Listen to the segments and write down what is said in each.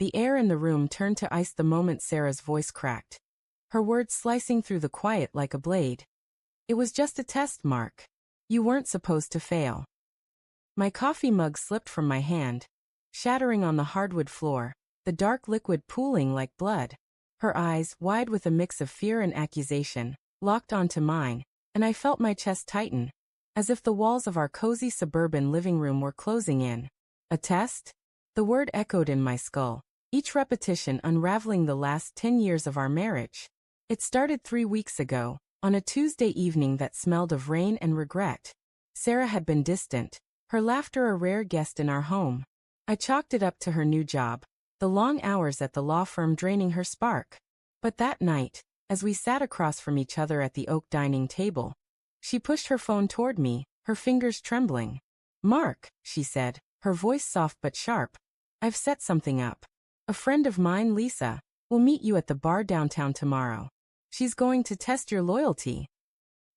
The air in the room turned to ice the moment Sarah's voice cracked, her words slicing through the quiet like a blade. It was just a test, Mark. You weren't supposed to fail. My coffee mug slipped from my hand, shattering on the hardwood floor, the dark liquid pooling like blood. Her eyes, wide with a mix of fear and accusation, locked onto mine, and I felt my chest tighten, as if the walls of our cozy suburban living room were closing in. A test? The word echoed in my skull, each repetition unraveling the last 10 years of our marriage. It started 3 weeks ago, on a Tuesday evening that smelled of rain and regret. Sarah had been distant, her laughter a rare guest in our home. I chalked it up to her new job, the long hours at the law firm draining her spark. But that night, as we sat across from each other at the oak dining table, she pushed her phone toward me, her fingers trembling. "Mark," she said, her voice soft but sharp, "I've set something up. A friend of mine, Lisa, will meet you at the bar downtown tomorrow. She's going to test your loyalty."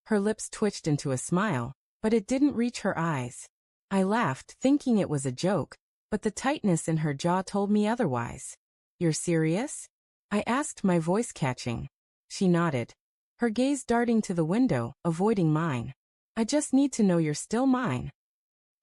Her lips twitched into a smile, but it didn't reach her eyes. I laughed, thinking it was a joke, but the tightness in her jaw told me otherwise. "You're serious?" I asked, my voice catching. She nodded, her gaze darting to the window, avoiding mine. "I just need to know you're still mine."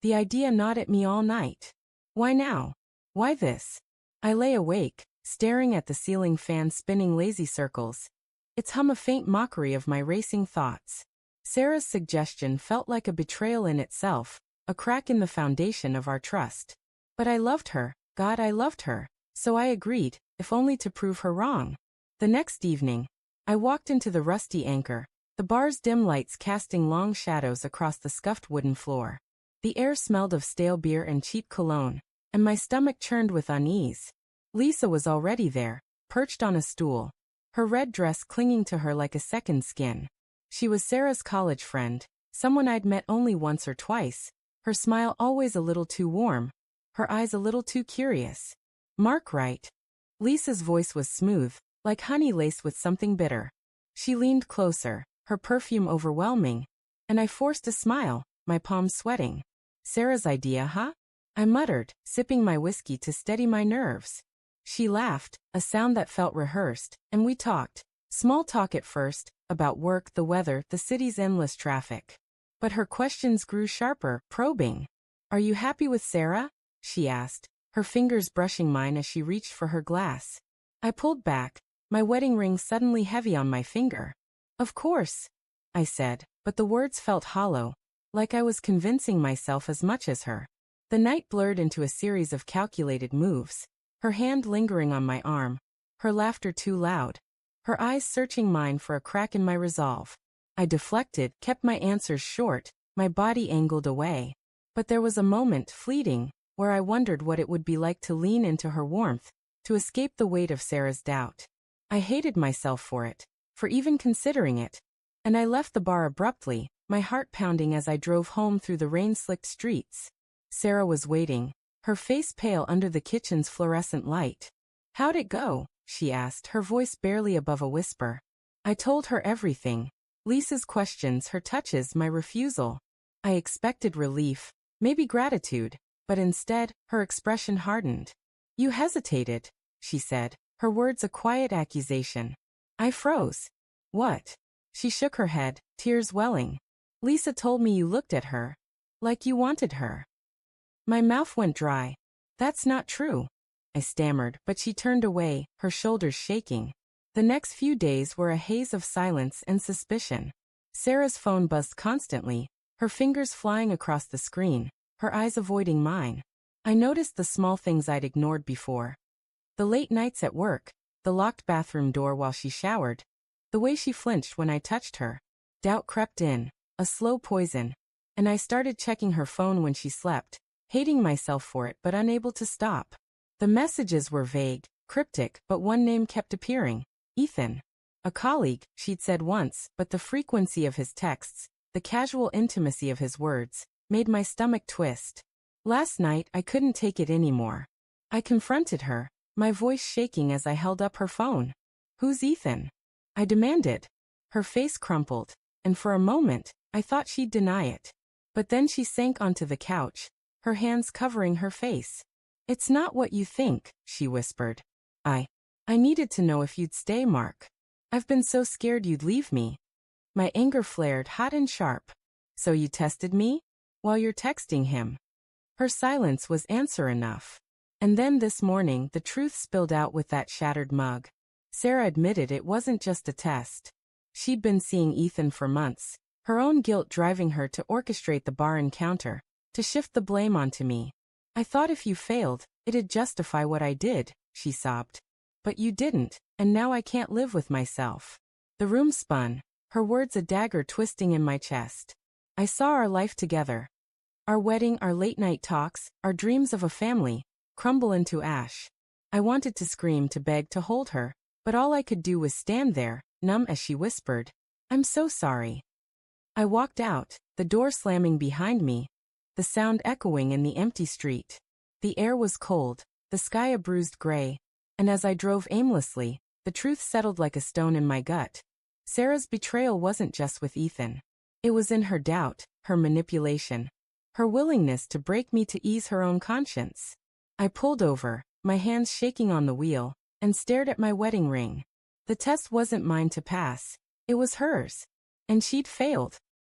The idea gnawed at me all night. Why now? Why this? I lay awake, staring at the ceiling fan spinning lazy circles, its hum a faint mockery of my racing thoughts. Sarah's suggestion felt like a betrayal in itself, a crack in the foundation of our trust. But I loved her, God, I loved her, so I agreed, if only to prove her wrong. The next evening, I walked into the Rusty Anchor, the bar's dim lights casting long shadows across the scuffed wooden floor. The air smelled of stale beer and cheap cologne, and my stomach churned with unease. Lisa was already there, perched on a stool, her red dress clinging to her like a second skin. She was Sarah's college friend, someone I'd met only once or twice, her smile always a little too warm, her eyes a little too curious. "Mark, right?" Lisa's voice was smooth, like honey laced with something bitter. She leaned closer, her perfume overwhelming, and I forced a smile, my palms sweating. "Sarah's idea, huh?" I muttered, sipping my whiskey to steady my nerves. She laughed, a sound that felt rehearsed, and we talked. Small talk at first, about work, the weather, the city's endless traffic. But her questions grew sharper, probing. "Are you happy with Sarah?" she asked, her fingers brushing mine as she reached for her glass. I pulled back, my wedding ring suddenly heavy on my finger. "Of course," I said, but the words felt hollow, like I was convincing myself as much as her. The night blurred into a series of calculated moves, her hand lingering on my arm, her laughter too loud, her eyes searching mine for a crack in my resolve. I deflected, kept my answers short, my body angled away. But there was a moment, fleeting, where I wondered what it would be like to lean into her warmth, to escape the weight of Sarah's doubt. I hated myself for it, for even considering it, and I left the bar abruptly, my heart pounding as I drove home through the rain-slicked streets. Sarah was waiting, her face pale under the kitchen's fluorescent light. "How'd it go?" she asked, her voice barely above a whisper. I told her everything. Lisa's questions, her touches, my refusal. I expected relief, maybe gratitude, but instead, her expression hardened. "You hesitated," she said, her words a quiet accusation. I froze. "What?" She shook her head, tears welling. "Lisa told me you looked at her. Like you wanted her." My mouth went dry. "That's not true," I stammered, but she turned away, her shoulders shaking. The next few days were a haze of silence and suspicion. Sarah's phone buzzed constantly, her fingers flying across the screen, her eyes avoiding mine. I noticed the small things I'd ignored before. The late nights at work, the locked bathroom door while she showered, the way she flinched when I touched her. Doubt crept in, a slow poison, and I started checking her phone when she slept, hating myself for it but unable to stop. The messages were vague, cryptic, but one name kept appearing. Ethan. A colleague, she'd said once, but the frequency of his texts, the casual intimacy of his words, made my stomach twist. Last night I couldn't take it anymore. I confronted her, my voice shaking as I held up her phone. "Who's Ethan?" I demanded. Her face crumpled, and for a moment, I thought she'd deny it. But then she sank onto the couch, her hands covering her face. It's not what you think, she whispered. I needed to know if you'd stay, Mark. I've been so scared you'd leave me. My anger flared hot and sharp. So you tested me? While you're texting him. Her silence was answer enough. And then this morning the truth spilled out with that shattered mug. Sarah admitted it wasn't just a test. She'd been seeing Ethan for months, her own guilt driving her to orchestrate the bar encounter, to shift the blame onto me. I thought if you failed, it'd justify what I did, she sobbed. But you didn't, and now I can't live with myself. The room spun, her words a dagger twisting in my chest. I saw our life together. Our wedding, our late-night talks, our dreams of a family, crumble into ash. I wanted to scream, to beg, to hold her, but all I could do was stand there, numb as she whispered, "I'm so sorry." I walked out, the door slamming behind me, the sound echoing in the empty street. The air was cold, the sky a bruised gray, and as I drove aimlessly, the truth settled like a stone in my gut. Sarah's betrayal wasn't just with Ethan. It was in her doubt, her manipulation, her willingness to break me to ease her own conscience. I pulled over, my hands shaking on the wheel, and stared at my wedding ring. The test wasn't mine to pass. It was hers. And she'd failed,